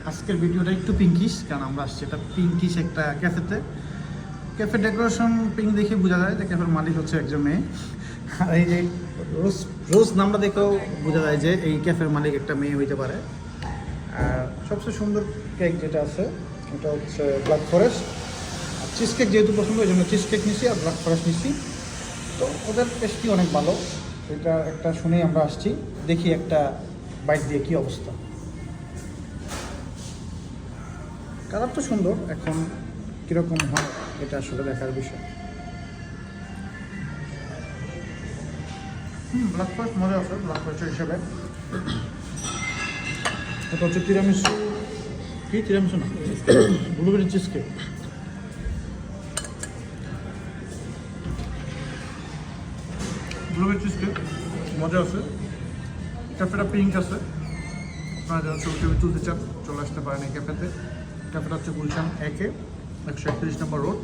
আজকের ভিডিওটা একটু পিঙ্কিশ, কারণ আমরা আসছি এটা পিঙ্কিশ একটা ক্যাফেতে। ক্যাফে ডেকোরেশন পিঙ্ক দেখে বোঝা যায় যে ক্যাফের মালিক হচ্ছে একজন মেয়ে। আর এই যে রোজ রোজ নামটা দেখেও বোঝা যায় যে এই ক্যাফের মালিক একটা মেয়ে হইতে পারে। আর সবচেয়ে সুন্দর কেক যেটা আছে এটা হচ্ছে ব্ল্যাক ফরেস্ট। আর চিজ কেক যেহেতু পছন্দ ওই জন্য চিজ কেক নিচ্ছি আর ব্ল্যাক ফরেস্ট নিচ্ছি। তো ওদের টেস্টটি অনেক ভালো, এটা একটা শুনেই আমরা আসছি। দেখি একটা বাইট দিয়ে কী অবস্থা। কালার তো সুন্দর, এখন কীরকম হয় এটা আসলে দেখার বিষয়। ব্ল্যাক ফরেস্ট মজা আছে ব্ল্যাক ফরেস্টের হিসাবে। এটা হচ্ছে তিরামিসু, কি তিরামিসু না, blueberry cheese cake. Blueberry cheese cake মজা আছে। ক্যাফেটা পিঙ্ক আছে, আপনারা যারা ছবি টবি তুলতে চান চলে আসতে পারেন এই ক্যাফেতে। ক্যাফেটা হচ্ছে গুলশান 1-131 নম্বর রোড।